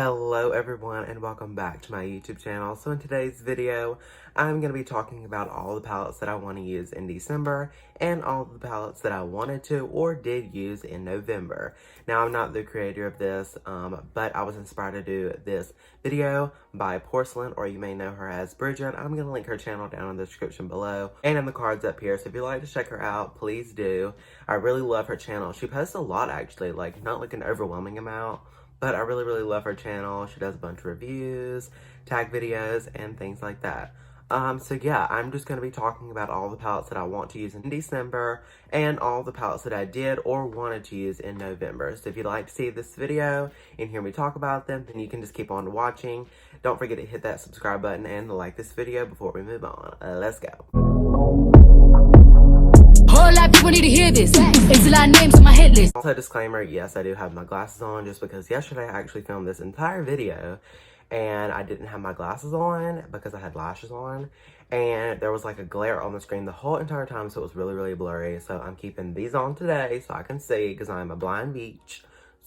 Hello everyone and welcome back to my YouTube channel. So in today's video, I'm going to be talking about all the palettes that I want to use in December and all the palettes that I wanted to or did use in November. Now I'm not the creator of this, but I was inspired to do this video by Porcelain, or you may know her as Bridget. I'm going to link her channel down in the description below and in the cards up here. So if you'd like to check her out, please do. I really love her channel. She posts a lot actually, like not like an overwhelming amount. But I really love her channel. She does a bunch of reviews, tag videos, and things like that. So yeah, I'm just going to be talking about all the palettes that I want to use in December and all the palettes that I did or wanted to use in November. So if you'd like to see this video and hear me talk about them, then you can just keep on watching. Don't forget to hit that subscribe button and like this video before we move on. Let's go. Whole lot of people need to hear this. It's a lot of names on my hit list. Also, disclaimer, yes, I do have my glasses on just because yesterday I actually filmed this entire video and I didn't have my glasses on because I had lashes on and there was like a glare on the screen the whole entire time, so it was really blurry. So I'm keeping these on today so I can see because I'm a blind beach.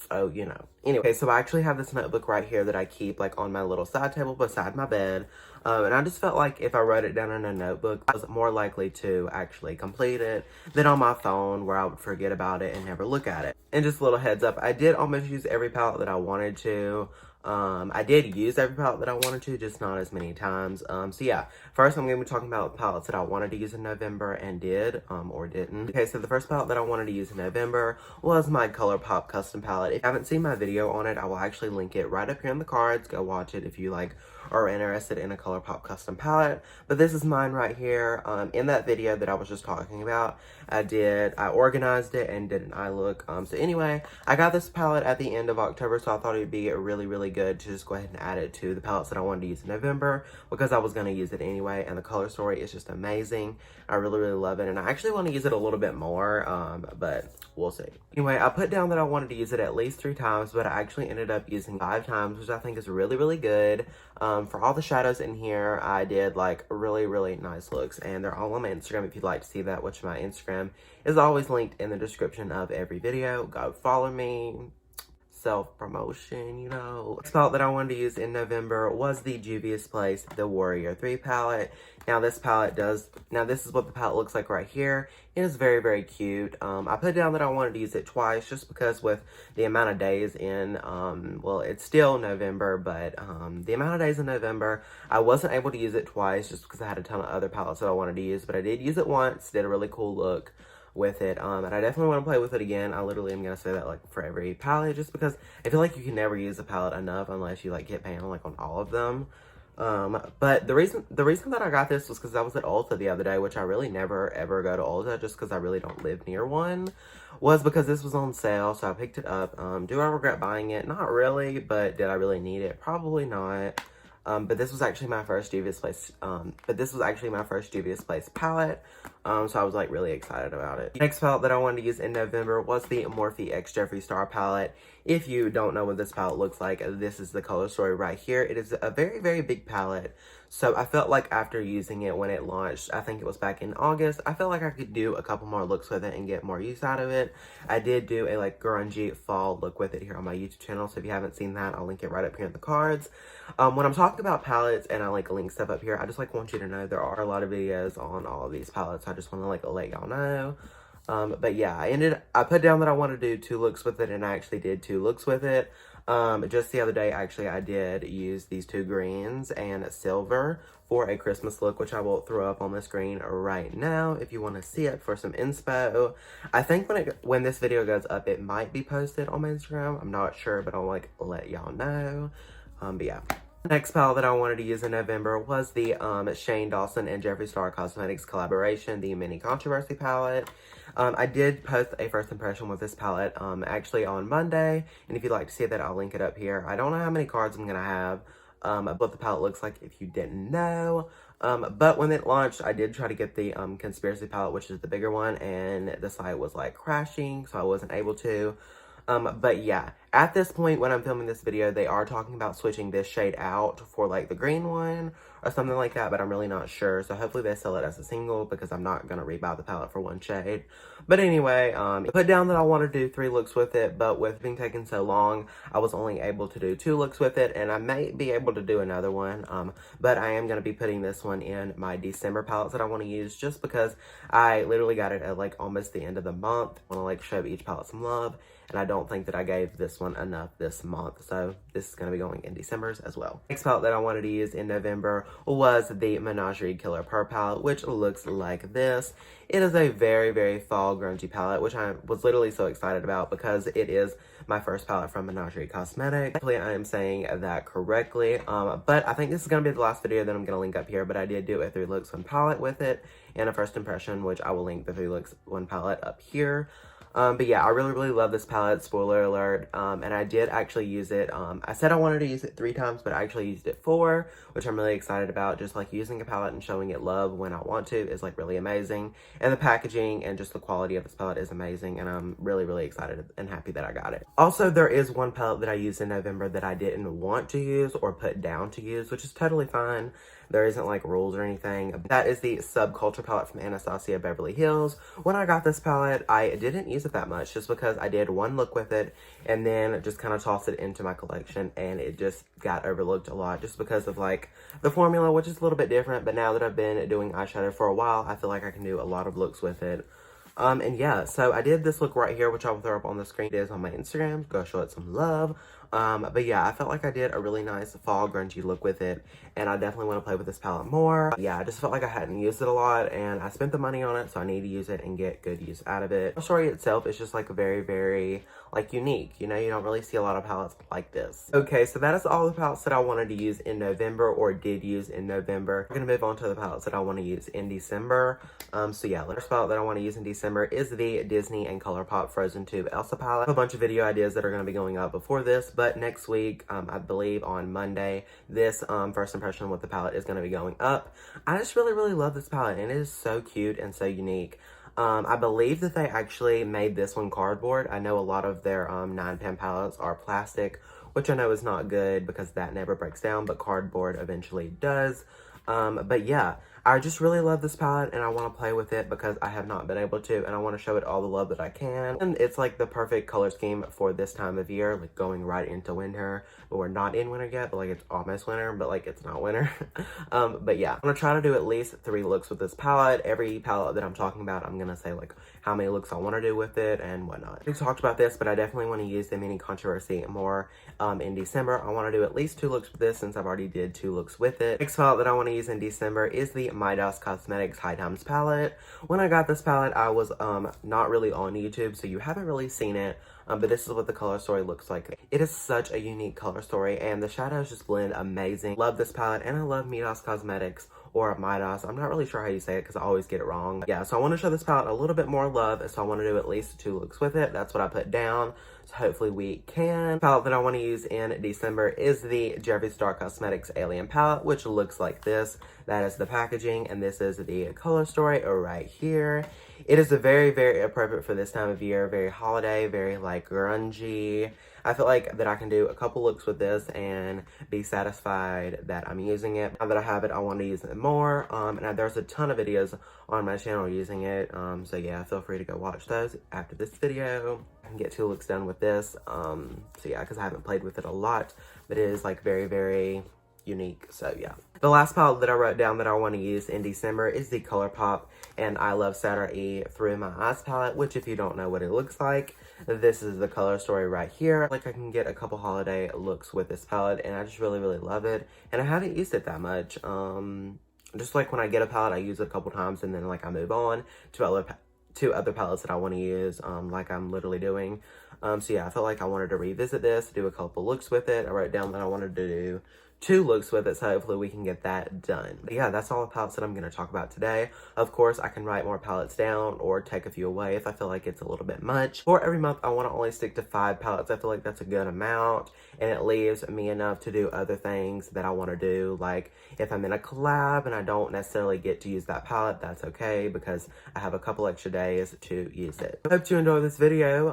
So, you know. Anyway, so I actually have this notebook right here that I keep like on my little side table beside my bed. And I just felt like if I wrote it down in a notebook, I was more likely to actually complete it than on my phone where I would forget about it and never look at it. And just a little heads up, I did almost use every palette that I wanted to. I did use every palette that I wanted to, just not as many times. So yeah, first I'm going to be talking about palettes that I wanted to use in November and did, or didn't. Okay, so the first palette that I wanted to use in November was my Colorpop custom palette. If you haven't seen my video on it, I will actually link it right up here in the cards. Go watch it if you like are interested in a Colorpop custom palette. But this is mine right here. In that video that I was just talking about, I organized it and did an eye look. So anyway, I got this palette at the end of October, so I thought it would be really good to just go ahead and add it to the palettes that I wanted to use in November because I was going to use it anyway, and the color story is just amazing. I really love it, and I actually want to use it a little bit more, but we'll see. Anyway, I put down that I wanted to use it at least 3 times, but I actually ended up using 5 times, which I think is really good. For all the shadows in here, I did like really nice looks, and they're all on my Instagram if you'd like to see that, which my Instagram is always linked in the description of every video. Go follow me. Self-promotion, you know. This palette that I wanted to use in November was the Juvia's Place, the Warrior 3 palette. Now this is what the palette looks like right here. It is very cute. I put down that I wanted to use it twice just because with the amount of days in, well, it's still November, but the amount of days in November, I wasn't able to use it twice just because I had a ton of other palettes that I wanted to use, but I did use it once, did a really cool look with it, and I definitely want to play with it again. I literally am going to say that like for every palette just because I feel like you can never use a palette enough unless you like get pan like on all of them. But the reason that I got this was because I was at Ulta the other day, which I really never ever go to Ulta just because I really don't live near one, was because this was on sale, so I picked it up. Do I regret buying it? Not really, but did I really need it? Probably not. But this was actually my first Juvia's Place, palette, so I was like really excited about it. The next palette that I wanted to use in November was the Morphe X Jeffree Star palette. If you don't know what this palette looks like, this is the color story right here. It is a very big palette, so I felt like after using it when it launched, I think it was back in August, I felt like I could do a couple more looks with it and get more use out of it. I did do a like grungy fall look with it here on my YouTube channel, so if you haven't seen that, I'll link it right up here in the cards. When I'm talking about palettes and I like link stuff up here, I just like want you to know there are a lot of videos on all of these palettes. I just want to like let y'all know. But yeah, I put down that I want to do 2 looks with it, and I actually did 2 looks with it. Just the other day, actually, I did use these 2 greens and silver for a Christmas look, which I will throw up on the screen right now if you want to see it for some inspo. I think when this video goes up, it might be posted on my Instagram. I'm not sure, but I'll like let y'all know. But yeah. The next palette that I wanted to use in November was the Shane Dawson and Jeffree Star Cosmetics collaboration, the Mini Controversy palette. I did post a first impression with this palette actually on Monday, and if you'd like to see that, I'll link it up here. I don't know how many cards I'm going to have, what the palette looks like if you didn't know. But when it launched, I did try to get the Conspiracy palette, which is the bigger one, and the site was like crashing, so I wasn't able to. But yeah, At this point, when I'm filming this video, they are talking about switching this shade out for like the green one or something like that, but I'm really not sure. So hopefully they sell it as a single because I'm not going to rebuy the palette for one shade. But anyway, I put down that I want to do 3 looks with it, but with being taken so long, I was only able to do 2 looks with it, and I may be able to do another one, but I am going to be putting this one in my December palettes that I want to use just because I literally got it at like almost the end of the month. I want to like show each palette some love, and I don't think that I gave this one enough this month, so this is going to be going in December's as well. Next palette that I wanted to use in November was the Menagerie Colorpop palette, which looks like this. It is a very, very fall grungy palette, which I was literally so excited about because it is my first palette from Menagerie Cosmetics. Hopefully I am saying that correctly, but I think this is going to be the last video that I'm going to link up here, but I did do a 3 looks 1 palette with it and a first impression, which I will link the 3 looks 1 palette up here. But yeah, I really, really love this palette, spoiler alert, and I did actually use it. I said I wanted to use it 3 times, but I actually used it 4, which I'm really excited about. Just like using a palette and showing it love when I want to is like really amazing. And the packaging and just the quality of this palette is amazing, and I'm really, really excited and happy that I got it. Also, there is one palette that I used in November that I didn't want to use or put down to use, which is totally fine. There isn't like rules or anything. That is the Subculture palette from Anastasia Beverly Hills. When I got this palette, I didn't use it that much just because I did 1 look with it and then just kind of tossed it into my collection, and it just got overlooked a lot just because of like the formula, which is a little bit different. But now that I've been doing eyeshadow for a while, I feel like I can do a lot of looks with it. And yeah, so I did this look right here, which I will throw up on the screen. It is on my Instagram. Go show it some love. But yeah, I felt like I did a really nice fall grungy look with it, and I definitely want to play with this palette more. Yeah, I just felt like I hadn't used it a lot, and I spent the money on it, so I need to use it and get good use out of it. The story itself is just like very, very like unique. You know, you don't really see a lot of palettes like this. Okay, so that is all the palettes that I wanted to use in November or did use in November. We're gonna move on to the palettes that I want to use in December. So yeah, the first palette that I want to use in December is the Disney and Colorpop Frozen Tube Elsa palette. I have a bunch of video ideas that are going to be going up before this, but next week, I believe on Monday, this first impression with the palette is going to be going up. I just really, really love this palette, and it is so cute and so unique. I believe that they actually made this one cardboard. I know a lot of their 9-pan palettes are plastic, which I know is not good because that never breaks down, but cardboard eventually does. But yeah, I just really love this palette, and I want to play with it because I have not been able to, and I want to show it all the love that I can. And it's like the perfect color scheme for this time of year, like going right into winter, but we're not in winter yet, but like it's almost winter, but like it's not winter. But yeah, I'm gonna try to do at least 3 looks with this palette. Every palette that I'm talking about, I'm gonna say like how many looks I want to do with it and whatnot. We talked about this, but I definitely want to use the mini controversy more in December. I want to do at least 2 looks with this since I've already did 2 looks with it. Next palette that I want to use in December is the Midas Cosmetics High Times palette. When I got this palette, I was not really on YouTube, so you haven't really seen it, but this is what the color story looks like. It is such a unique color story, and the shadows just blend amazing. Love this palette, and I love Midas Cosmetics, or Midas. I'm not really sure how you say it because I always get it wrong. Yeah, so I want to show this palette a little bit more love, so I want to do at least 2 looks with it. That's what I put down, so hopefully we can. The palette that I want to use in December is the Jeffree Cosmetics Alien palette, which looks like this. That is the packaging, and this is the color story right here. It is a very, very appropriate for this time of year, very holiday, very like grungy. I feel like that I can do a couple looks with this and be satisfied that I'm using it. Now that I have it, I want to use it more. And there's a ton of videos on my channel using it. So yeah, feel free to go watch those after this video. I can get 2 looks done with this. So yeah, because I haven't played with it a lot, but it is like very, very unique. So yeah. The last palette that I wrote down that I want to use in December is the Colorpop and I Love Saturn E Through My Eyes palette, which if you don't know what it looks like, this is the color story right here. Like I can get a couple holiday looks with this palette, and I just really, really love it. And I haven't used it that much. Just like when I get a palette, I use it a couple times and then like I move on to other palettes that I want to use, like I'm literally doing. So yeah, I felt like I wanted to revisit this, do a couple looks with it. I wrote down that I wanted to do 2 looks with it, so hopefully we can get that done. But yeah, that's all the palettes that I'm going to talk about today. Of course, I can write more palettes down or take a few away if I feel like it's a little bit much. For every month, I want to only stick to 5 palettes. I feel like that's a good amount, and it leaves me enough to do other things that I want to do. Like if I'm in a collab and I don't necessarily get to use that palette, that's okay because I have a couple extra days to use it. I hope you enjoyed this video.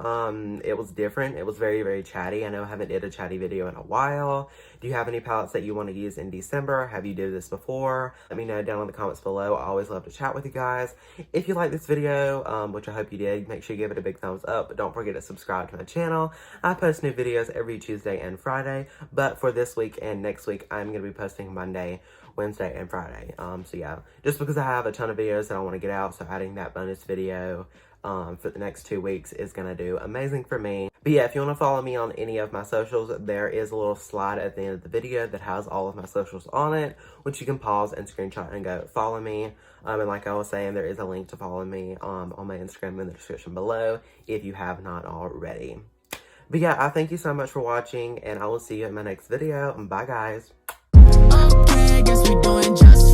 It was different. It was very, very chatty. I know I haven't did a chatty video in a while. Do you have any palettes that you want to use in December? Have you do this before? Let me know down in the comments below. I always love to chat with you guys. If you like this video, which I hope you did, make sure you give it a big thumbs up. But don't forget to subscribe to my channel. I post new videos every Tuesday and Friday. But for this week and next week, I'm going to be posting Monday, Wednesday, and Friday. So yeah, just because I have a ton of videos that I want to get out, so adding that bonus video for the next 2 weeks is going to do amazing for me. But yeah, if you want to follow me on any of my socials, there is a little slide at the end of the video that has all of my socials on it, which you can pause and screenshot and go follow me. And like I was saying, there is a link to follow me on my Instagram in the description below if you have not already. But yeah, I thank you so much for watching, and I will see you in my next video. Bye, guys. Okay, guess we doing just